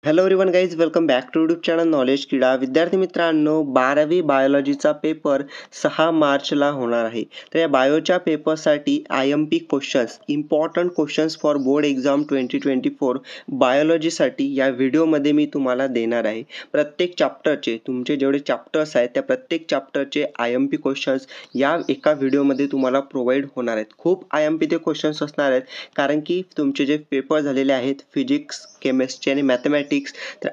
Hello everyone guys, welcome back to YouTube channel knowledge Kida. विद्यार्थी मित्रांनो, 12वी बायोलॉजीचा पेपर 6 मार्चला होणार आहे. तर या बायोच्या पेपरसाठी IMP questions, important questions for board exam 2024 बायोलॉजीसाठी या व्हिडिओमध्ये मी तुम्हाला देणार आहे. प्रत्येक चॅप्टरचे, तुमचे जेवढे चॅप्टर्स आहेत त्या प्रत्येक चॅप्टरचे IMP क्वेश्चन्स या एका व्हिडिओमध्ये तुम्हाला प्रोव्हाइड होणार आहेत. खूप IMP ते क्वेश्चन्स असणार आहेत, कारण की तुमचे जे पेपर झालेले आहेत फिजिक्स, केमिस्ट्री आणि मॅथमॅटिक्स, तर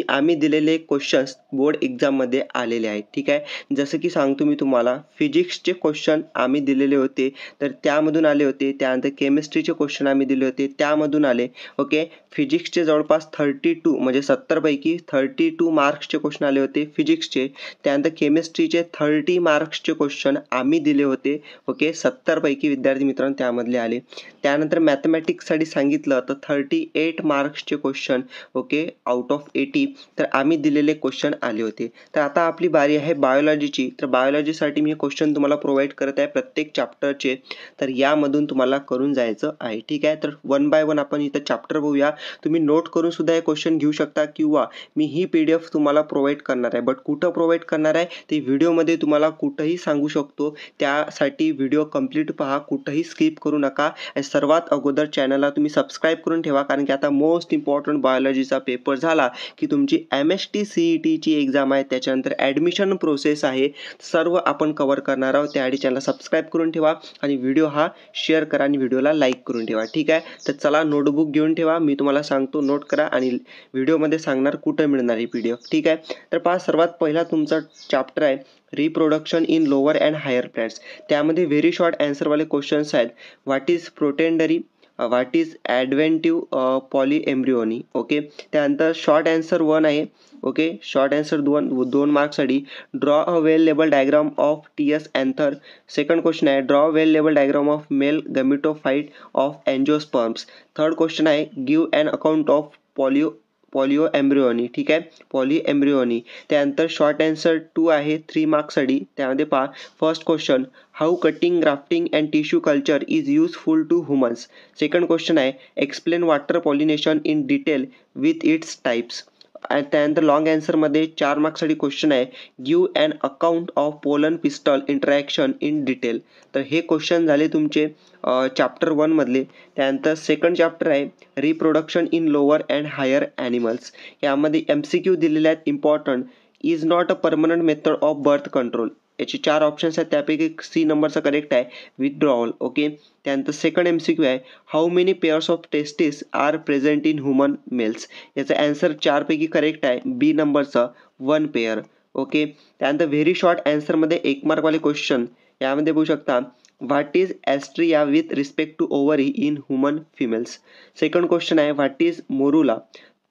आम्ही दिलेले क्वेश्चन्स बोर्ड एक्झाममध्ये आलेले आहेत. ठीक आहे, जसं की सांगतो मी तुम्हाला, फिजिक्सचे क्वेश्चन आम्ही दिलेले होते तर त्यामधून आले होते. त्यानंतर केमिस्ट्रीचे क्वेश्चन आम्ही दिले होते त्यामधून आले. ओके, फिजिक्सचे जवळपास 32 म्हणजे 70 पैकी 32 मार्क्सचे क्वेश्चन आले होते फिजिक्सचे. त्यानंतर केमिस्ट्रीचे 30 मार्क्सचे क्वेश्चन आम्ही दिले होते. ओके, 70 पैकी विद्यार्थी मित्रांनो त्यामधले आले. त्यानंतर मॅथमॅटिक्ससाठी सांगितलं तर 38 मार्क्सचे क्वेश्चन, ओके, आउट ऑफ 80 तर आम्ही दिलेले क्वेश्चन आले होते. तर आता आपली बारी आहे बायोलॉजीची. तर बायोलॉजीसाठी मी क्वेश्चन तुम्हाला प्रोव्हाइड करत आहे प्रत्येक चॅप्टरचे. तर यामधून तुम्हाला करून जायचं आहे. ठीक आहे, तर वन बाय वन आपण इथं चॅप्टर बघूया. तुम्ही नोट करून सुद्धा हे क्वेश्चन घेऊ शकता किंवा मी ही PDF तुम्हाला प्रोव्हाइड करणार आहे. बट कुठं प्रोव्हाइड करणार आहे ते व्हिडिओमध्ये तुम्हाला कुठंही सांगू शकतो. त्यासाठी व्हिडिओ कंप्लीट पहा, कुठंही स्किप करू नका. आणि सर्वात अगोदर चॅनलला तुम्ही सबस्क्राईब करून ठेवा, कारण की आता मोस्ट इम्पॉर्टंट बायोलॉजीचा पेपर झाला की तुमची MST CETची एक्झाम आहे. त्याच्यानंतर ॲडमिशन प्रोसेस आहे, सर्व आपण कव्हर करणार आहोत. त्याआधी चॅनल सबस्क्राईब करून ठेवा आणि व्हिडिओ हा शेअर करा आणि व्हिडिओला लाईक करून ठेवा. ठीक आहे, तर चला नोटबुक घेऊन ठेवा. मी तुम्हाला सांगतो, नोट करा आणि व्हिडिओमध्ये सांगणार कुठं मिळणार ही PDF. ठीक आहे, तर पहा, सर्वात पहिला तुमचा चॅप्टर आहे reproduction in lower and higher plants. त्यामध्ये व्हेरी शॉर्ट आन्सरवाले क्वेश्चन्स आहेत. What is protandry, what is adventive polyembryony. Okay, त्यानंतर शॉर्ट आन्सर 1 आहे. ओके, शॉर्ट आन्सर 2 मार्क्ससाठी. Draw a well label diagram of TS anther. Second question आहे draw well label diagram of male gametophyte of angiosperms. Third question आहे give an account of polyembryony. ठीक आहे, poly एम्ब्रिओनी. त्यानंतर short answer 2 आहे 3 मार्क्ससाठी. त्यामध्ये पहा, first question how cutting, grafting and tissue culture is useful to humans. Second question आहे explain water pollination in detail with its types. आणि त्यानंतर लॉंग आन्सरमध्ये 4 मार्क्ससाठी क्वेश्चन आहे give an account of pollen pistil interaction in detail. तर हे question झाले तुमचे चॅप्टर 1 मधले. त्यानंतर सेकंड चॅप्टर आहे reproduction in lower and higher animals. यामध्ये MCQ दिलेले आहेत important. Is not a permanent method of birth control. याचे 4 ऑप्शन्स आहेत, त्यापैकी C नंबरचा करेक्ट आहे, विथड्रॉवल. ओके, त्यानंतर सेकंड MCQ आहे how many pairs of testis are present in human males. याचा आन्सर 4 पैकी करेक्ट आहे, B नंबरचा 1 पेअर. ओके, त्यानंतर व्हेरी शॉर्ट आन्सरमध्ये 1 मार्कवाले क्वेश्चन. यामध्ये बघू शकता व्हॉट इज ॲस्ट्रिया with respect to ovary in human females. Second question आहे what is morula.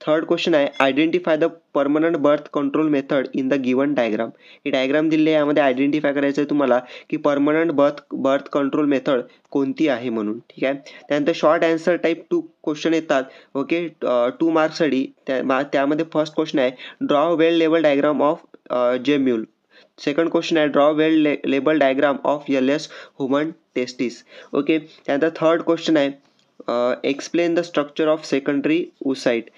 Third question आहे identify the permanent birth control method in the given diagram. He diagram दिली आहे, यामध्ये आयडेंटिफाय करायचं आहे तुम्हाला की परमनंट बर्थ कंट्रोल मेथड कोणती आहे म्हणून. ठीक आहे, त्यानंतर शॉर्ट आन्सर टाईप 2 क्वेश्चन येतात. ओके, 2 मार्क्ससाठी. त्यामध्ये फर्स्ट क्वेश्चन आहे draw well label diagram of gemmule. Second question आहे draw well label diagram of LS human testis. Okay, त्यानंतर थर्ड क्वेश्चन आहे explain the structure of secondary oocyte.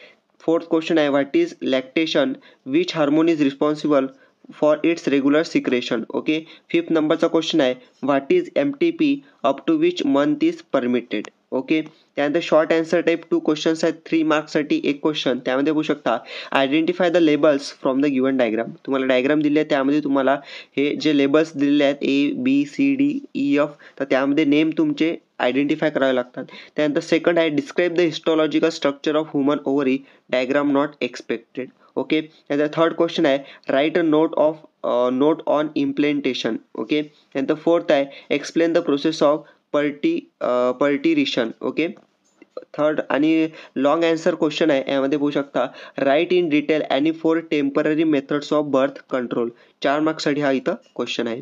Fourth question आहे what is lactation, which hormone is responsible for its regular secretion. Okay, fifth नंबरचा question आहे what is MTP up to which month is permitted. Okay, त्यानंतर short answer type 2 questions आहेत 3 मार्क्ससाठी एक question. त्यामध्ये बघू शकता identify the labels from the given diagram. तुम्हाला diagram दिली आहे, त्यामध्ये तुम्हाला हे जे लेबल्स दिलेले आहेत ABCDEF, तर त्यामध्ये नेम तुमचे आयडेंटिफाय करावे लागतात. त्यानंतर सेकंड आहे describe the histological structure of human ovary, diagram not expected. Okay, त्यानंतर थर्ड क्वेश्चन आहे write a note on implantation. Okay, त्यानंतर फोर्थ आहे explain the process of parturition. Okay, third आणि लॉंग आन्सर क्वेश्चन आहे, यामध्ये बघू शकता राईट इन डिटेल आणि 4 temporary methods of birth control. 4 मार्क्ससाठी हा इथं क्वेश्चन आहे.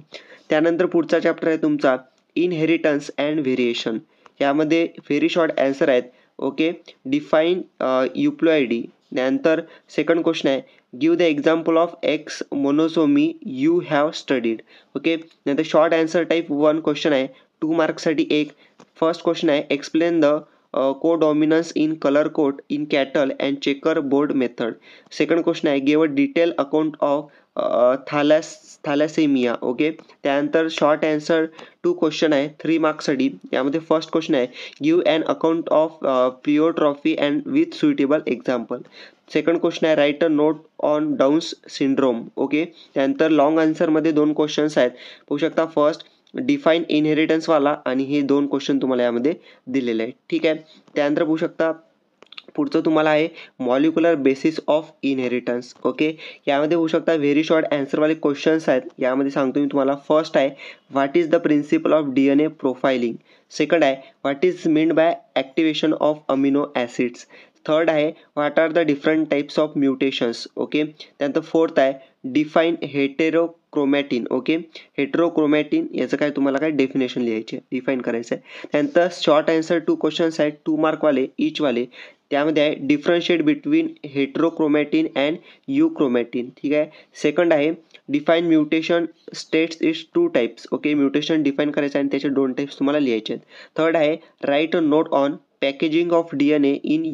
त्यानंतर पुढचा चॅप्टर आहे तुमचा इनहेरिटन्स अँड व्हेरिएशन. यामध्ये व्हेरी शॉर्ट आन्सर आहेत. Okay, define euploidy. त्यानंतर सेकंड क्वेश्चन आहे give the example of X monosomy you have studied. Okay, नंतर शॉर्ट आन्सर टाईप 1 क्वेश्चन आहे 2 मार्क्ससाठी एक. फर्स्ट क्वेश्चन आहे explain the codominance in colour coat in cattle and checkerboard method. Second question आहे give a detail account of thalassaemia. Okay, त्यानंतर short answer 2 question आहे 3 मार्क्ससाठी. यामध्ये फर्स्ट क्वेश्चन आहे give an account of प्लिओट्रॉफी and with suitable example. Second question आहे write a note on Down's syndrome. Okay, त्यानंतर long आन्सरमध्ये 2 questions आहेत, पाहू शकता. फर्स्ट डिफाईन इनहेरिटन्सवाला आणि हे 2 क्वेश्चन तुम्हाला यामध्ये दिलेले आहेत. ठीक आहे, त्यानंतर पाहू शकता पुढचं तुम्हाला आहे molecular basis of inheritance. Okay, यामध्ये होऊ शकता व्हेरी शॉर्ट आन्सरवाले क्वेश्चन्स आहेत. यामध्ये सांगतो मी तुम्हाला. फर्स्ट आहे what is the principle of DNA profiling. Second आहे what is meant by activation of amino acids. Third आहे what are the different types of mutations. Okay, त्यानंतर फोर्थ आहे डिफाईन हेटेरोक्रोमॅटिन. ओके, हेटेरोक्रोमॅटिन याचं काय तुम्हाला काय definition लिहायचे, define करायचं आहे. त्यानंतर शॉर्ट आन्सर 2 क्वेश्चन्स आहेत 2 मार्कवाले इचवाले. त्यामध्ये आहे डिफरन्शिएट बिटवीन हेटेरोक्रोमॅटिन अँड युक्रोमॅटिन. ठीक आहे. सेकंड आहे define mutation states is 2 types. Okay, mutation define करायचं आणि त्याचे 2 टाइप्स तुम्हाला लिहायचे आहेत. थर्ड आहे write a note on packaging of DNA in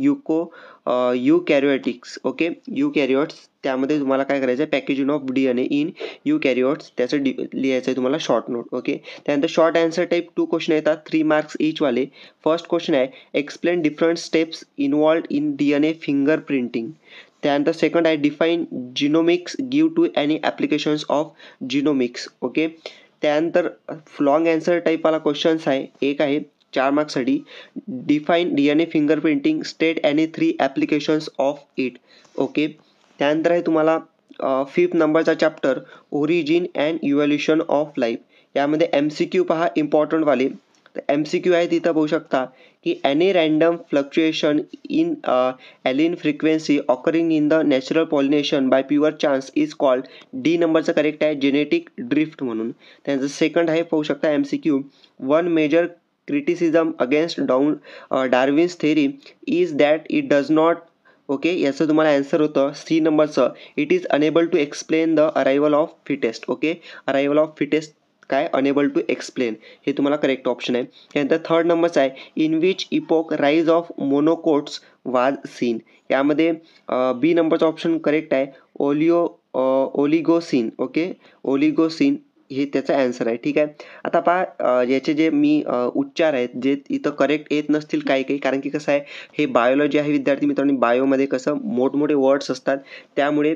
eukaryotics. Okay, eukaryotes, त्यामध्ये तुम्हाला काय करायचं आहे packaging of DNA in eukaryotes त्याचं लिहायचं आहे तुम्हाला शॉर्ट नोट. ओके, त्यानंतर शॉर्ट आन्सर टाईप 2 क्वेश्चन येतात 3 मार्क्स इचवाले. फर्स्ट क्वेश्चन आहे explain different steps involved in DNA fingerprinting. त्यानंतर सेकंड आहे define genomics give two any applications of genomics. Okay, त्यानंतर लॉंग आन्सर टाईपवाला क्वेश्चन्स आहे, एक आहे 4 मार्क्ससाठी define DNA fingerprinting state any 3 applications of it. Okay, त्यानंतर आहे तुम्हाला 5th नंबरचा chapter origin and evolution of life. यामध्ये MCQ पहा इम्पॉर्टंटवाले. तर MCQ आहे तिथं पाहू शकता की any random fluctuation in allele frequency occurring in the natural pollination by pure chance is called. D नंबरचं करेक्ट आहे जेनेटिक ड्रिफ्ट म्हणून. त्यांचं सेकंड आहे पाहू शकता MCQ one major criticism against Darwin's theory is that it does not. Okay, याचं तुम्हाला answer होतं सी नंबरचं it is unable to explain the arrival of fittest. Okay, arrival of fittest काय अनेबल टू एक्सप्लेन, हे तुम्हाला correct option आहे. त्यानंतर third नंबरचं आहे in which epoch rise of monocots वाज सीन. यामध्ये बी नंबरचं ऑप्शन करेक्ट आहे ओलिगोसिन. ओके, ओलिगोसिन हे त्याचा आन्सर आहे. ठीक आहे, आता पहा याचे जे मी उच्चार आहेत जे इथं करेक्ट येत नसतील काही काही, कारण की कसं आहे हे बायोलॉजी आहे विद्यार्थी मित्रांनो. बायोमध्ये कसं मोठमोठे वर्ड्स असतात, त्यामुळे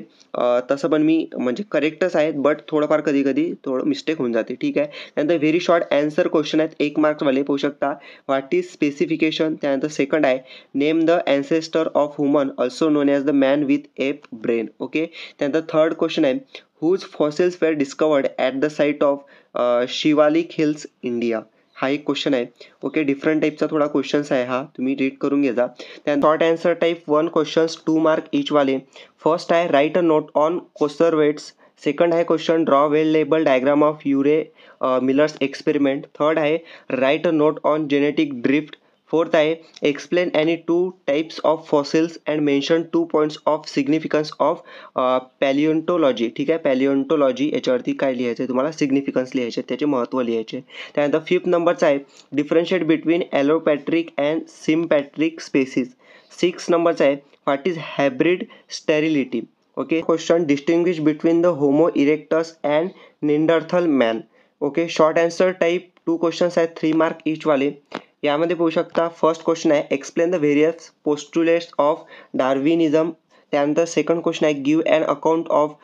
तसं पण मी म्हणजे करेक्टच आहेत, बट थोडंफार कधी कधी थोडं मिस्टेक होऊन जाते. ठीक आहे, त्यानंतर व्हेरी शॉर्ट आन्सर क्वेश्चन आहेत 1 मार्क्सवाले, पाहू शकता. What is speciation. त्यानंतर सेकंड आहे name the ancestor of human also known as the man with ape brain. Okay, त्यानंतर थर्ड क्वेश्चन आहे whose fossils were discovered at the site of Shivalik hills India. हा एक क्वेश्चन आहे. Okay, different टाईपचा थोडा questions आहे हा, तुम्ही रीड करून घ्या. त्यानंतर short answer type 1 questions 2 mark इचवाले. फर्स्ट आहे write a note on coacervates. Second आहे question draw well label diagram of Urey Miller's experiment. Third आहे write a note on genetic drift. Fourth आहे explain any 2 types of fossils and mention 2 points of significance of palaeontology. ठीक आहे, पॅलिओन्टोलॉजी याच्यावरती काय लिहायचं आहे तुम्हाला, सिग्निफिकन्स लिहायचे, त्याचे महत्त्व लिहायचे. त्यानंतर 5th नंबरचा आहे differentiate between allopatric and sympatric species. 6th नंबरचा आहे what is hybrid sterility. Okay, question distinguish between the Homo erectus and Neanderthal man. Okay, short answer type 2 questions आहेत 3 मार्क इचवाले. यामध्ये पाहू शकता फर्स्ट क्वेश्चन आहे explain the various postulates of Darwinism. त्यानंतर second question आहे give an account of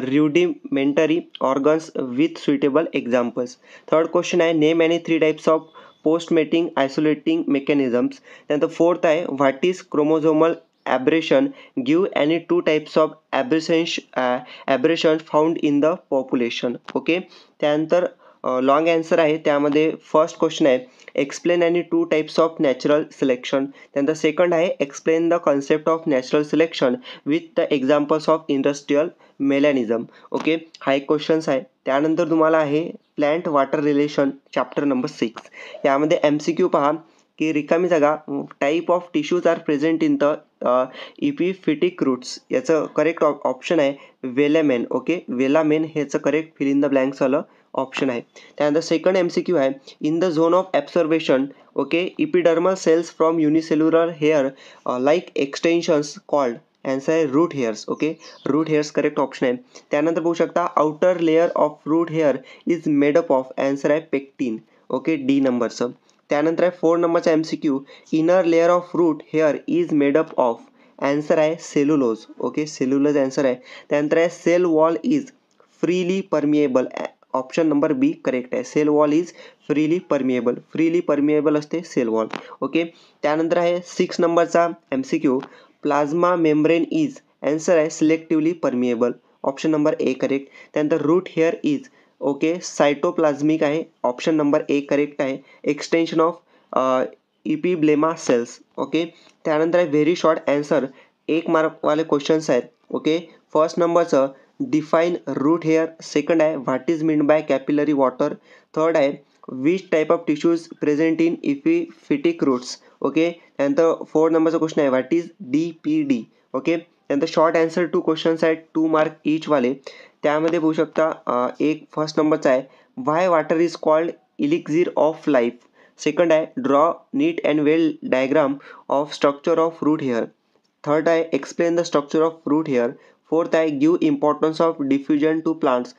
rudimentary organs with suitable examples. Third question आहे name any 3 types of post mating isolating mechanisms. त्यानंतर फोर्थ आहे what is chromosomal aberration give any 2 types of aberration found in the population. Okay, त्यानंतर long answer आहे, त्यामध्ये first question आहे explain any 2 types of natural selection. त्यानंतर second आहे explain the concept of natural selection with the examples of industrial melanism. Okay, हा एक questions आहे. त्यानंतर तुम्हाला आहे plant water relation chapter number 6. यामध्ये MCQ पहा की रिकामी जागा type of tissues are present in the epiphytic roots, याचं करेक्ट ऑप्शन आहे वेलामेन. ओके, वेलामेन ह्याचं correct fill in the blanks वालं ऑप्शन आहे. त्यानंतर सेकंड MCQ आहे, in the zone of observation okay epidermal cells from unicellular hair like extensions called. Answer आहे root hairs. Okay, root hairs correct option आहे. त्यानंतर बघू शकता outer layer of root hair is made up of. Answer आहे pectin. Okay, D नंबरचं. त्यानंतर आहे 4 नंबरचा MCQ, inner layer of root hair is made up of. Answer आहे सेल्युलोज. ओके, सेल्युलोज आन्सर आहे. त्यानंतर आहे cell wall is freely permeable. Option number B correct आहे. Cell wall is freely permeable. Freely permeable असते सेल वॉल. ओके, त्यानंतर आहे 6 नंबरचा MCQ, plasma membrane is. Answer आहे selectively permeable. Option number A correct. त्यानंतर root hair is okay cytoplasmic आहे. Option number A correct आहे. Extension of epiblema cells. Okay, त्यानंतर आहे व्हेरी शॉर्ट आन्सर, 1 मार्कवाले क्वेश्चन्स आहेत. ओके, फर्स्ट नंबरचं define root hair. Second आहे what is mean by capillary water. Third आहे which type of tissues present in epiphytic roots. Okay, त्यानंतर 4 नंबरचा question आहे व्हॉट इज DPD. ओके, त्यानंतर short answer 2 questions आहेत, 2 mark each वाले. त्यामध्ये बघू शकता एक फर्स्ट नंबरचा आहे why water is called elixir of life. Second आहे draw neat and well diagram of structure of root hair. Third आहे explain the structure of root hair. Fourth आहे give importance of diffusion to plants.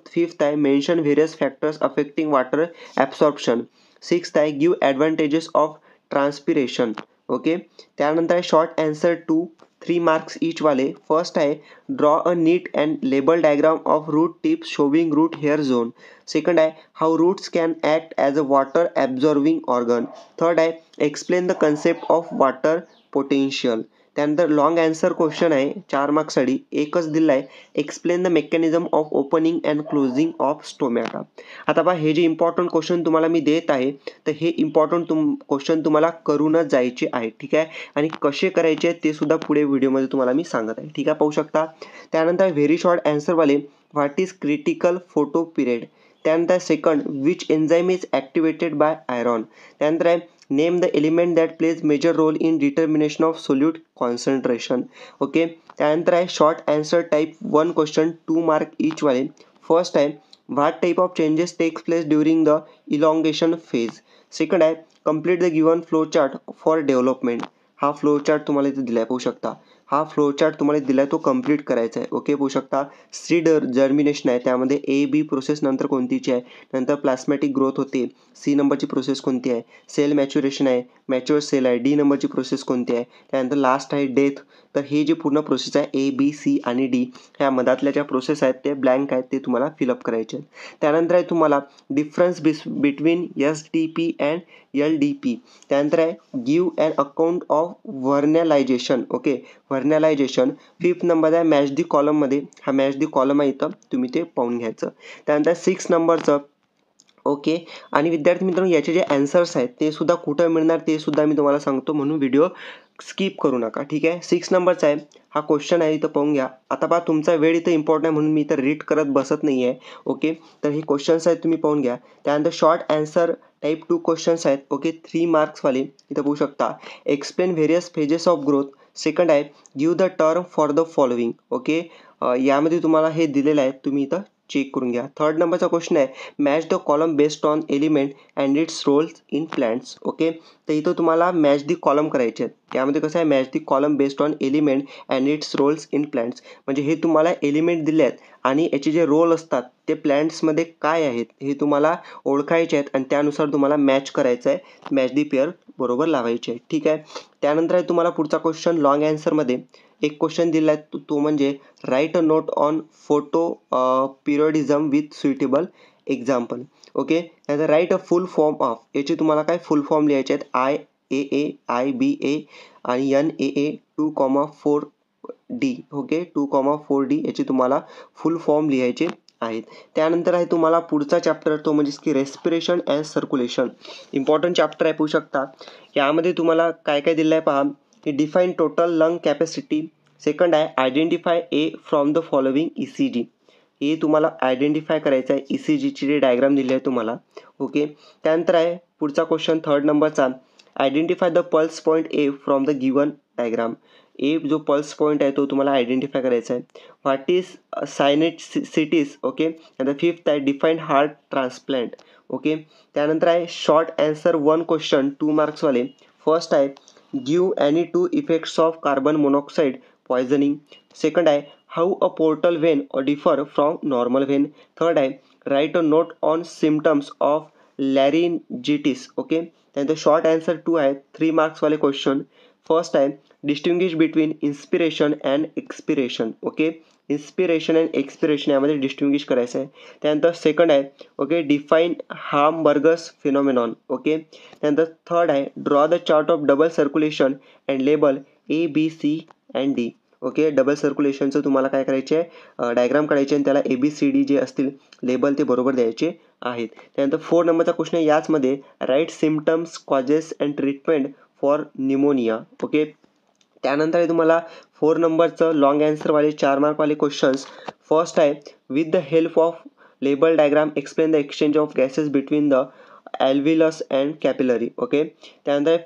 Fifth आहे mention various factors affecting water absorption. Sixth आहे give advantages of transpiration. Okay, त्यानंतर आहे short answer 2, 3 marks each वाले. First आहे draw a neat and label diagram of root tips showing root hair zone. Second आहे how roots can act as a water absorbing organ. Third आहे explain the concept of water potential. त्यानंतर long answer question आहे 4 मार्क्ससाठी, एकच दिला आहे explain the mechanism of opening and closing of stomata. आता पहा हे जे इम्पॉर्टंट क्वेश्चन तुम्हाला मी देत आहे तर हे इम्पॉर्टंट क्वेश्चन तुम्हाला करूनच जायचे आहे. ठीक आहे, आणि कसे करायचे ते सुद्धा पुढे व्हिडिओमध्ये तुम्हाला मी सांगत आहे. ठीक आहे, पाहू शकता. त्यानंतर व्हेरी शॉर्ट आन्सरवाले what is critical photo period. त्यानंतर second which enzyme is activated by iron. त्यानंतर आहे name the element that plays major role in determination of solute concentration. Okay, त्यानंतर आहे short answer type 1 question, 2 mark each वाले. First आहे what type of changes takes place during the elongation phase. Second आहे complete the given flow chart for development. हा flow chart तुम्हाला इथे दिला आहे, पाहू शकता. हा फ्लो चार्ट तुम्हाला दिला आहे तो कम्प्लीट करायचा आहे. ओके, पाहू शकता. सीड जर्मिनेशन आहे, त्यामध्ये A-B प्रोसेस नंतर कोणतीची आहे. नंतर प्लास्मॅटिक ग्रोथ होते, C नंबरची प्रोसेस कोणती आहे. सेल मॅच्युरेशन आहे, मॅच्युअर सेल आहे, D नंबरची प्रोसेस कोणती आहे. त्यानंतर लास्ट आहे डेथ. तर हे जे पूर्ण प्रोसेस आहे A-B-C आणि D ह्या मधातल्या ज्या प्रोसेस आहेत ते ब्लँक आहेत, ते तुम्हाला फिलअप करायचे आहेत. त्यानंतर आहे तुम्हाला difference between SDP and LDP. त्यानंतर आहे give and account of vernalisation. Okay, vernalisation. Fifth number आहे मॅच दी कॉलममध्ये. हा मॅच दी कॉलम आहे इथं, तुम्ही ते पाहून घ्यायचं. त्यानंतर 6 नंबरचं ओके, आणि विद्यार्थी मित्रांनो याचे जे ॲन्सर्स आहेत ते सुद्धा कुठं मिळणार ते सुद्धा मी तुम्हाला सांगतो, म्हणून व्हिडिओ स्किप करू नका. ठीक आहे, 6 नंबरचा आहे हा क्वेश्चन आहे, इथं पाहून घ्या. आता पहा तुमचा वेळ इथं इम्पॉर्टंट आहे म्हणून मी इथं रीड करत बसत नाही आहे. ओके, तर हे क्वेश्चन्स आहेत तुम्ही पाहून घ्या. त्यानंतर शॉर्ट आन्सर टाईप 2 क्वेश्चन्स आहेत. ओके, 3 मार्क्सवाले इथं पाहू शकता. Explain various phases of growth. Second आहे give the term for the following. Okay, यामध्ये तुम्हाला हे दिलेलं आहे, तुम्ही इथं चेक करून घ्या. थर्ड नंबरचा क्वेश्चन आहे match the column based on element and it's roles in plants. Okay, तर इथं तुम्हाला मॅच दी कॉलम करायचे आहेत. यामध्ये कसं आहे match the column based on element and it's roles in plants, म्हणजे हे तुम्हाला एलिमेंट दिले आहेत आणि याचे जे रोल असतात ते प्लांट्समध्ये काय आहेत हे तुम्हाला ओळखायचे आहेत आणि त्यानुसार तुम्हाला मॅच करायचं आहे, मॅच दी पेअर बरोबर लावायचे आहे. ठीक आहे, त्यानंतर आहे तुम्हाला पुढचा क्वेश्चन लॉंग आन्सरमध्ये एक क्वेश्चन दिला आहे, तो म्हणजे write a note on photo periodism with suitable example. Okay, त्यानंतर write a full form of. याचे तुम्हाला काय फुल फॉर्म लिहायचे आहेत IAA, IBA आणि NAA 2,4D. ओके, 2,4D याचे तुम्हाला फुल फॉर्म लिहायचे आहेत. त्यानंतर आहे तुम्हाला पुढचा चॅप्टर तो म्हणजे की respiration and circulation. Important chapter आहे, पाहू शकता. यामध्ये तुम्हाला काय काय दिलं आहे पहा. Define total lung capacity. Second आहे identify A from the following ECG. हे तुम्हाला आयडेंटिफाय करायचं आहे, ECGची जे डायग्राम दिली आहे तुम्हाला. ओके, त्यानंतर आहे पुढचा क्वेश्चन थर्ड नंबरचा identify the pulse point A from the given diagram. A जो पल्स पॉईंट आहे तो तुम्हाला आयडेंटिफाय करायचा आहे. What is sinusitis. ओके. नंतर फिफ्थ आहे डिफाईन हार्ट ट्रान्सप्लांट. ओके. त्यानंतर आहे शॉर्ट ॲन्सर 1 क्वेश्चन 2 मार्क्सवाले. फर्स्ट आहे give any 2 effects of carbon monoxide poisoning. Second आहे how a portal vein differ from normal vein. Third आहे write a note on symptoms of laryngitis. Okay. त्यानंतर short answer 2 आहेत 3 मार्क्सवाले question. First आहे distinguish between inspiration and expiration. Okay. Inspiration and expiration यामध्ये distinguish करायचं आहे. त्यानंतर second आहे okay define Hamburger's phenomenon. Okay. त्यानंतर थर्ड आहे draw the chart of double circulation and label ABC and D. Okay. Double सर्क्युलेशनचं तुम्हाला काय करायचे आहे डायग्राम काढायचे आणि त्याला ABCD जे असतील लेबल ते बरोबर द्यायचे आहेत. त्यानंतर 4 नंबरचा क्वेश्चन आहे याचमध्ये write symptoms causes and treatment for pneumonia. Okay. त्यानंतर आहे तुम्हाला 4 नंबरचं लॉंग ॲन्सरवाले 4 मार्कवाले क्वेश्चन्स. फर्स्ट आहे with the help of label diagram explain the exchange of gases between the alveolus and capillary. Okay. त्यानंतर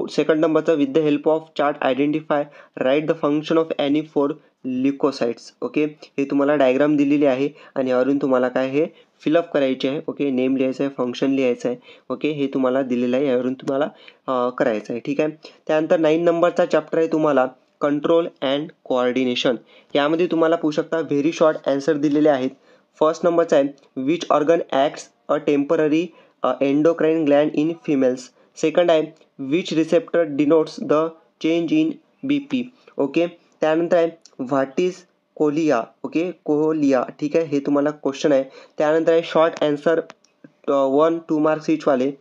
सेकंड नंबरचं with the help of chart identify write the function of any 4 leucocytes. Okay. हे तुम्हाला diagram दिलेली आहे आणि यावरून तुम्हाला काय हे फिलअप करायचे आहे. ओके. नेम लिहायचं आहे, फंक्शन लिहायचं आहे. ओके. हे तुम्हाला दिलेलं आहे, यावरून तुम्हाला करायचं आहे. ठीक आहे. त्यानंतर 9 नंबरचा चॅप्टर आहे तुम्हाला कंट्रोल अँड कोऑर्डिनेशन. यामध्ये तुम्हाला पाहू शकता व्हेरी शॉर्ट ॲन्सर दिलेले आहेत. फर्स्ट नंबरचा आहे which organ acts a temporary endocrine gland in females. Second आहे which receptor denotes the change in BP. Okay. त्यानंतर आहे what is cochlea. Okay. Cochlea. ठीक आहे. हे तुम्हाला क्वेश्चन आहे. त्यानंतर आहे शॉर्ट ॲन्सर 1-2 मार्क्स इचवाले.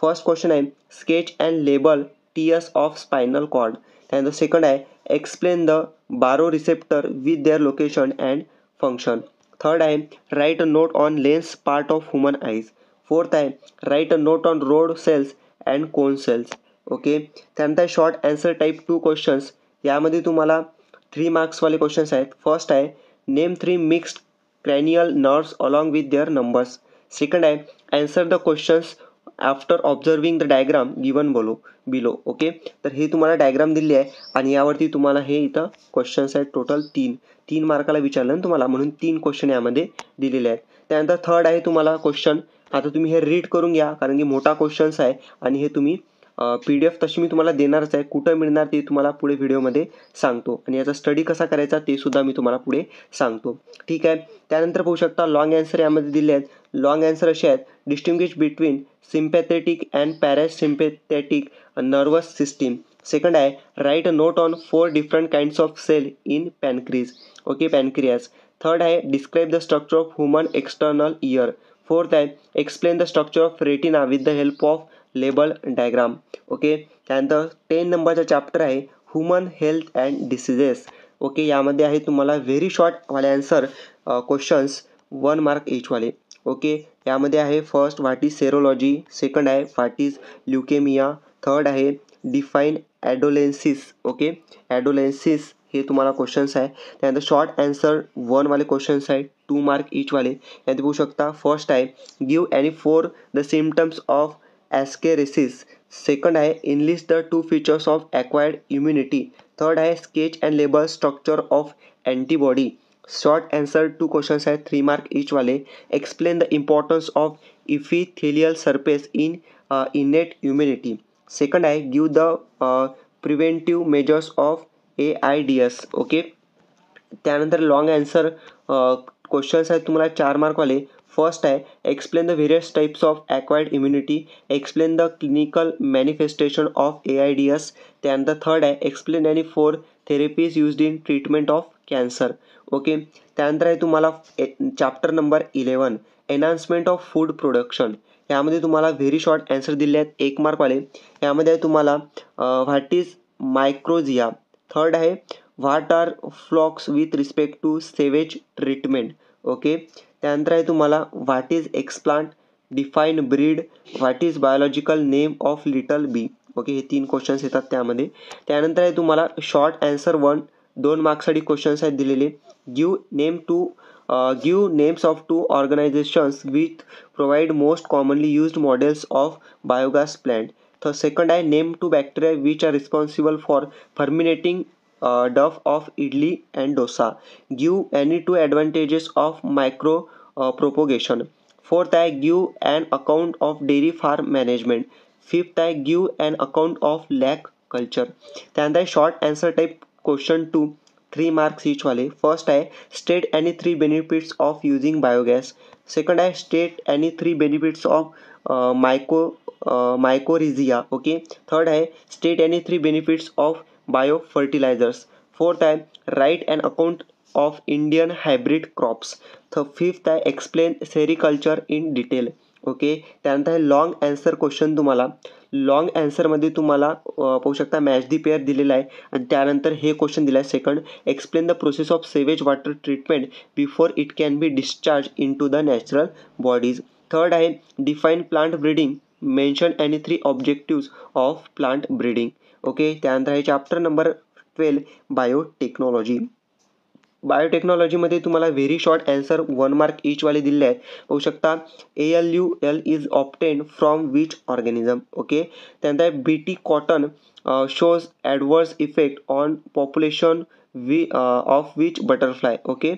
फर्स्ट क्वेश्चन आहे sketch and label TS of spinal cord. त्यानंतर सेकंड आहे explain the baroreceptor with their location and function. Third आहे write a note on lens part of human eyes. Fourth आहे write a note on rod cells and cone cells. Okay. त्यानंतर short answer type 2 questions. यामध्ये तुम्हाला 3 मार्क्सवाले questions आहेत. First आहे name 3 mixed cranial nerves along with their numbers. Second आहे answer the questions after observing the diagram given below. Okay. तर हे तुम्हाला डायग्राम दिली आहे आणि यावरती तुम्हाला हे इथं क्वेश्चन्स आहेत टोटल 3 मार्काला विचारलं ना तुम्हाला, म्हणून 3 क्वेश्चन यामध्ये दिलेले आहेत. त्यानंतर थर्ड आहे तुम्हाला क्वेश्चन. आता तुम्ही हे रीड करून घ्या कारण की मोठा क्वेश्चन्स आहे आणि हे तुम्ही PDF तशी मी तुम्हाला देणारच आहे. कुठं मिळणार ते तुम्हाला पुढे व्हिडिओमध्ये सांगतो आणि याचा स्टडी कसा करायचा ते सुद्धा मी तुम्हाला पुढे सांगतो. ठीक आहे. त्यानंतर पाहू शकता लॉंग ॲन्सर यामध्ये दिले आहेत. लॉंग ॲन्सर असे आहेत distinguish between sympathetic and parasympathetic nervous system. Second आहे write a note on 4 different kinds of cell in pancreas. Okay. Pancreas. Third आहे describe the structure of human external ear. Fourth आहे explain the structure of retina with the help of label diagram. Okay. त्यानंतर 10 नंबरचा chapter आहे human health and diseases. Okay. यामध्ये आहे तुम्हाला very शॉर्टवाले answer questions 1 mark इचवाले. ओके. यामध्ये आहे first what is serology. Second आहे व्हॉट इज ल्युकेमिया. थर्ड आहे डिफाईन ॲडोलेन्सिस. ओके. ॲडोलेन्सिस हे तुम्हाला क्वेश्चन्स आहे. त्यानंतर शॉर्ट ॲन्सर 1 वाले क्वेश्चन्स आहे 2 मार्क इचवाले. यात बघू शकता फर्स्ट आहे give any 4 the symptoms of ascariasis. Second आहे enlist the 2 features of acquired immunity. Third आहे sketch and label structure of antibody. Short answer 2 questions आहेत 3 मार्क इचवाले. Explain the importance of epithelial surface in innate immunity. Second आहे give the preventive measures of AIDS. Okay. त्यानंतर long answer questions आहेत तुम्हाला 4 मार्कवाले. First आहे explain the various types of acquired immunity. Explain the clinical manifestation of AIDS. त्यानंतर third आहे explain any 4 therapies used in treatment of cancer. Okay. त्यानंतर आहे तुम्हाला chapter number 11 enhancement of food production. यामध्ये तुम्हाला व्हेरी शॉर्ट ॲन्सर दिले आहेत 1 मार्कवाले. यामध्ये आहे तुम्हाला व्हॉट इज मायक्रोझिया. थर्ड आहे what are flocs with respect to sewage treatment. Okay. त्यानंतर आहे तुम्हाला what is explant. Define breed. What is biological name of little bee. Okay. हे 3 क्वेश्चन्स येतात त्यामध्ये. त्यानंतर आहे तुम्हाला शॉर्ट ॲन्सर 2 मार्क्ससाठी क्वेश्चन्स आहेत दिलेले. Give names of 2 organisations with provide most commonly used models of biogas plant. तर सेकंड आहे name two bacteria which are responsible for fermenting dough of idli and dosa. Give any two advantages of micro propagation. Fourth आहे give an account of dairy farm management. Fifth आहे give an account of lac culture. त्यानंतर आहे short answer type question 2, 3 marks each वाले. First आहे state any 3 benefits of using biogas. Second आहे state any 3 benefits of mycorrhiza. Okay. Third आहे state any 3 benefits of bio fertilisers. Fourth आहे write and account of Indian hybrid crops. तर fifth आहे explain sericulture in detail. Okay. त्यानंतर आहे long answer question. तुम्हाला long आन्सरमध्ये तुम्हाला पाहू शकता मॅच दी पेअर दिलेला आहे आणि त्यानंतर हे क्वेश्चन दिला आहे second explain the process of sewage water treatment before it can be discharge into the natural bodies. Third आहे define plant breeding. Mention any 3 objectives of plant breeding. Okay. त्यानंतर आहे चॅप्टर नंबर 12 बायोटेक्नॉलॉजी. बायोटेक्नॉलॉजीमध्ये तुम्हाला very short answer 1 mark each वाले दिले आहेत. पाहू शकता ALUL is obtain from which organism. Okay. त्यानंतर BT cotton shows adverse effect on population of which butterfly. Okay.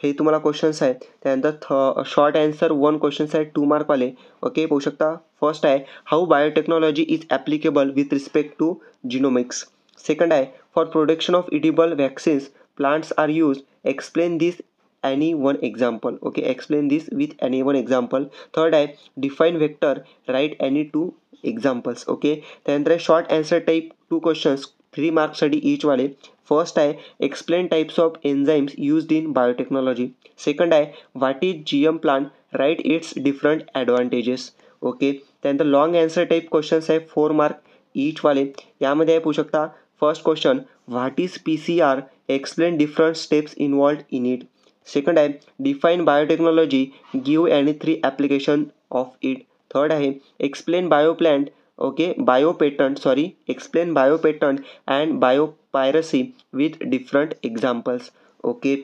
हे तुम्हाला क्वेश्चन्स आहेत. त्यानंतर शॉर्ट आन्सर 1 क्वेश्चन्स आहेत 2 मार्कवाले. ओके. पाहू शकता फर्स्ट आहे how biotechnology is applicable with respect to genomics. Second आहे for production of edible vaccines plants are used. Explain this any one example. Okay, explain this with any one example. Third आहे define vector. Write any 2 examples. Okay. त्यानंतर आहे short answer type 2 questions 3 marks साठी each वाले. First आहे explain types of enzymes used in biotechnology. Second आहे what is GM plant. Write its different advantages. Okay. त्यानंतर long answer type questions आहे 4 mark each वाले. यामध्ये आहे पाहू शकता first question what is PCR. Explain different steps involved in it. Second आहे define biotechnology. Give any 3 application of it. Third आहे explain bioplant. Okay. Explain biopatent and biopiracy with different examples. Okay.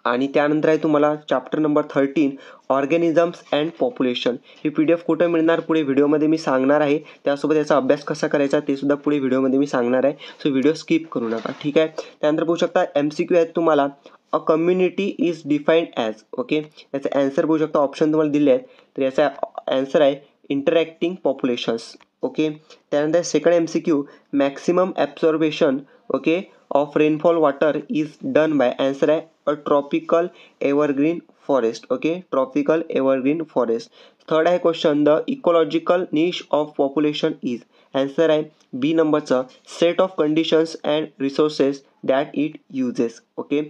आणि त्यानंतर आहे तुम्हाला chapter number 13 organisms and population. He PDF कुठं मिळणार पुढे व्हिडिओमध्ये मी सांगणार आहे. त्यासोबत याचा अभ्यास कसा करायचा ते सुद्धा पुढे व्हिडिओमध्ये मी सांगणार आहे. सो व्हिडिओ स्किप करू नका. ठीक आहे. त्यानंतर पाहू शकता MCQ आहेत तुम्हाला a community is defined as. Okay. याचा आन्सर पाहू शकता ऑप्शन तुम्हाला दिले आहेत. तर याचा आन्सर आहे इंटरॅक्टिंग पॉप्युलेशन्स. ओके. त्यानंतर second MCQ maximum absorption okay of rainfall water is done by. Answer आहे a tropical evergreen forest. Okay. Tropical evergreen forest. Third आहे question the ecological niche of population is. Answer आहे B नंबरचं set of conditions and resources that it uses. Okay.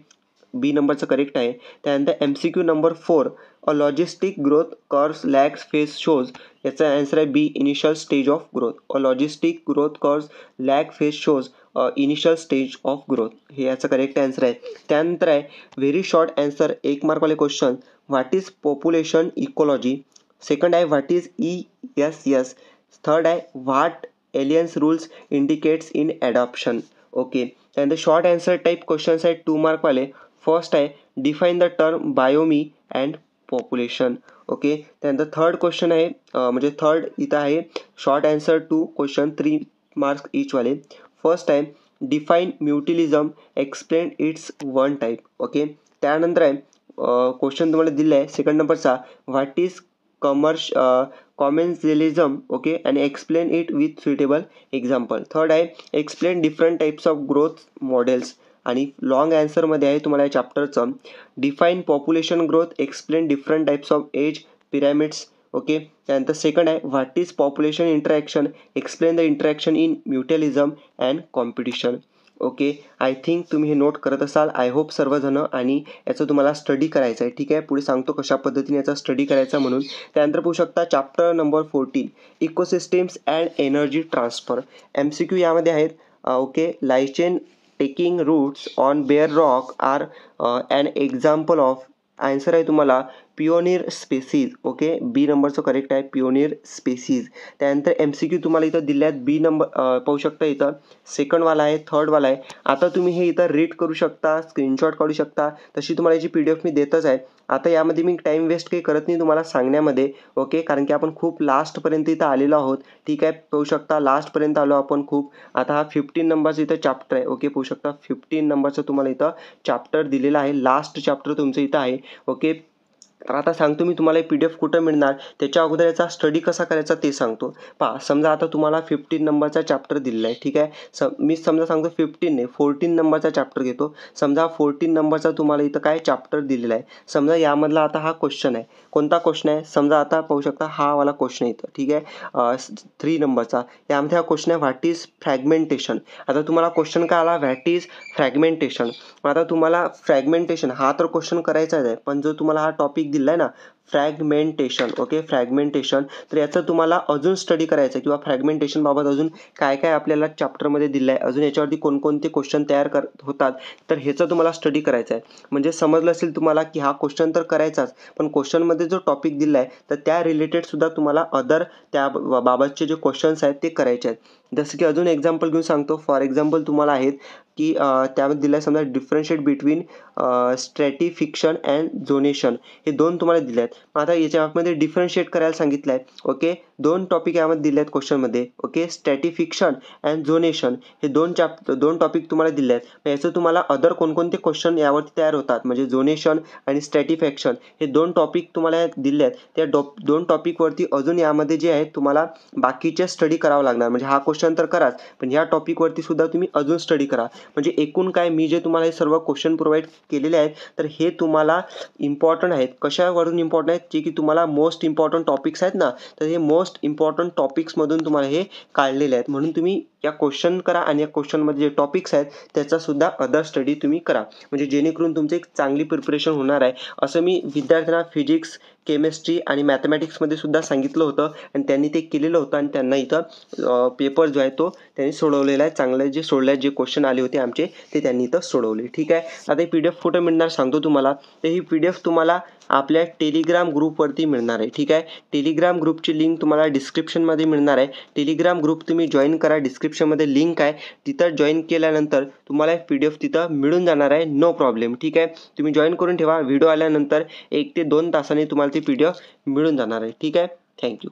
B नंबरचं correct आहे. त्यानंतर MCQ number 4 a logistic growth curves lag phase shows. याचा answer आहे बी initial stage of growth. A logistic growth curves lag phase shows initial stage of growth. हे याचं correct answer आहे. त्यानंतर आहे व्हेरी शॉर्ट आन्सर 1 मार्कवाले question what is population ecology. Second आहे what is ESS. Third आहे what Allen's rules indicates in adoption. Okay. त्यानंतर short answer type questions आहेत 2 मार्कवाले. फर्स्ट आहे define the term biome and population. Okay. त्यानंतर third question आहे म्हणजे third इथं आहे short answer 2 question 3 marks each वाले. फर्स्ट आहे define mutualism. Explain its 1 type. Okay. त्यानंतर आहे क्वेश्चन तुम्हाला दिलं आहे सेकंड नंबरचा व्हॉट इज कॉमेन्सलिझम. ओके. आणि explain it with suitable example. Third आहे explain different types of growth models. आणि लॉंग आन्सरमध्ये आहे तुम्हाला या चॅप्टरचं define population growth. Explain different types of age pyramids. Okay. त्यानंतर सेकंड आहे what is population interaction. Explain the interaction in mutualism and competition. Okay. I think तुम्ही हे नोट करत असाल आय होप सर्वजण. आणि याचं तुम्हाला स्टडी करायचं आहे. ठीक आहे. पुढे सांगतो कशा पद्धतीने याचा स्टडी करायचा म्हणून. त्यानंतर पाहू शकता chapter number 14 ecosystems and energy transfer. MCQ यामध्ये आहेत. Okay. Lichen taking roots on bare rock are an example of. Answer आहे तुम्हाला पिओनियर स्पेसीज. ओके, बी नंबरचं करेक्ट आहे पिओनियर स्पेसीज. त्यानंतर MCQ तुम्हाला इथं दिले आहेत. बी नंबर पाहू शकता इथं सेकंडवाला आहे, थर्डवाला आहे. आता तुम्ही हे इथं रीड करू शकता, स्क्रीनशॉट काढू शकता. तशी तुम्हाला याची PDF मी देतच आहे. आता यामध्ये मी टाईम वेस्ट काही करत नाही तुम्हाला सांगण्यामध्ये. ओके, कारण की आपण खूप लास्टपर्यंत इथं आलेलो आहोत. ठीक आहे, पाहू शकता लास्टपर्यंत आलो आपण खूप. आता हा 15 नंबरचा इथं चॅप्टर आहे. ओके, पाहू शकता 15 नंबरचं तुम्हाला इथं चॅप्टर दिलेलं आहे. लास्ट चॅप्टर तुमचं इथं आहे. ओके, तर आता सांगतो मी तुम्हाला PDF कुठं मिळणार. त्याच्या अगोदर याचा स्टडी कसा करायचा ते सांगतो. पहा, समजा आता तुम्हाला 15 नंबरचा चॅप्टर दिलेला आहे. ठीक आहे, मी समजा सांगतो 15 नाही 14 नंबरचा चॅप्टर घेतो. समजा 14 नंबरचा तुम्हाला इथं काय चॅप्टर दिलेला आहे. समजा यामधला आता हा क्वेश्चन आहे. कोणता क्वेश्चन आहे, समजा आता पाहू शकता हा वाला क्वेश्चन आहे इथं. ठीक आहे, 3 नंबरचा. यामध्ये हा क्वेश्चन आहे व्हॉट इज फ्रॅगमेंटेशन. आता तुम्हाला क्वेश्चन काय आला, व्हॉट इज फ्रॅगमेंटेशन. आता तुम्हाला फ्रॅगमेंटेशन हा तर क्वेश्चन करायचाच आहे, पण जो तुम्हाला हा टॉपिक दिला आहे ना फ्रॅगमेंटेशन. ओके, फ्रॅगमेंटेशन, तर याचं तुम्हाला अजून स्टडी करायचं आहे किंवा फ्रॅगमेंटेशन बाबत अजून काय काय आपल्याला चॅप्टरमध्ये दिलं आहे, अजून याच्यावरती कोणकोणते क्वेश्चन तयार होतात, तर ह्याचं तुम्हाला स्टडी करायचं आहे. म्हणजे समजलं असेल तुम्हाला की हा क्वेश्चन तर करायचाच, पण क्वेश्चनमध्ये जो टॉपिक दिला आहे तर त्या रिलेटेड सुद्धा तुम्हाला अदर त्या बाबतचे जे क्वेश्चन्स आहेत ते करायचे आहेत. जसं की अजून एक्झाम्पल घेऊन सांगतो. फॉर एक्झाम्पल तुम्हाला आहेत की त्यामध्ये दिलं आहे समजा डिफरन्शिएट बिटवीन स्ट्रॅटिफिक्शन अँड झोनेशन. हे दोन तुम्हाला दिले आहेत. आता याच्यामध्ये डिफरन्शिएट करायला सांगितलं आहे. ओके, दोन टॉपिक यामध्ये दिले आहेत क्वेश्चनमध्ये. ओके, स्ट्रॅटिफिक्शन अँड झोनेशन हे दोन टॉपिक तुम्हाला दिले आहेत. याचं तुम्हाला अदर कोणकोणते क्वेश्चन यावरती तयार होतात, म्हणजे झोनेशन आणि स्ट्रॅटिफिक्शन हे दोन टॉपिक तुम्हाला दिले आहेत. त्या दोन टॉपिकवरती अजून यामध्ये जे आहेत तुम्हाला बाकीचे स्टडी करावं लागणार. म्हणजे हा क्वेश्चन तर कराच, पण ह्या टॉपिकवरती सुद्धा तुम्ही अजून स्टडी करा. म्हणजे एकूण काय मी जे तुम्हाला हे सर्व क्वेश्चन प्रोव्हाइड केलेले आहेत तर हे तुम्हाला इम्पॉर्टंट आहेत. कशावरून इम्पॉर्टंट आहेत, जे की तुम्हाला मोस्ट इम्पॉर्टंट टॉपिक्स आहेत ना, तर हे मोस्ट इम्पॉर्टंट टॉपिक्समधून तुम्हाला हे काढलेले आहेत. म्हणून तुम्ही या क्वेश्चन करा आणि या क्वेश्चनमध्ये जे टॉपिक्स आहेत त्याचा सुद्धा अदर स्टडी तुम्ही करा, म्हणजे जेणेकरून तुमचं एक चांगली प्रिपरेशन होणार आहे. असं मी विद्यार्थ्यांना फिजिक्स, केमिस्ट्री आणि मॅथमॅटिक्समध्ये सुद्धा सांगितलं होतं आणि त्यांनी ते केलेलं होतं आणि त्यांना इथं पेपर जो आहे तो त्यांनी सोडवलेला आहे. चांगले जे सोडले जे क्वेश्चन आले होते आमचे ते त्यांनी इथं सोडवले. ठीक आहे, आता ही PDF कुठं मिळणार सांगतो तुम्हाला. तर ही PDF तुम्हाला आपल्या टेलिग्राम ग्रुपवरती मिळणार आहे. ठीक आहे, टेलिग्राम ग्रुपची लिंक तुम्हाला डिस्क्रिप्शनमध्ये मिळणार आहे. टेलिग्राम ग्रुप तुम्ही जॉईन करा, डिस्क्रिप्शनमध्ये लिंक आहे. तिथं जॉईन केल्यानंतर तुम्हाला PDF तिथं मिळून जाणार आहे, नो प्रॉब्लेम. ठीक आहे, तुम्ही जॉईन करून ठेवा. व्हिडिओ आल्यानंतर 1 ते 2 तासांनी तुम्हाला ती PDF मिळून जाणार आहे. ठीक आहे, थँक्यू.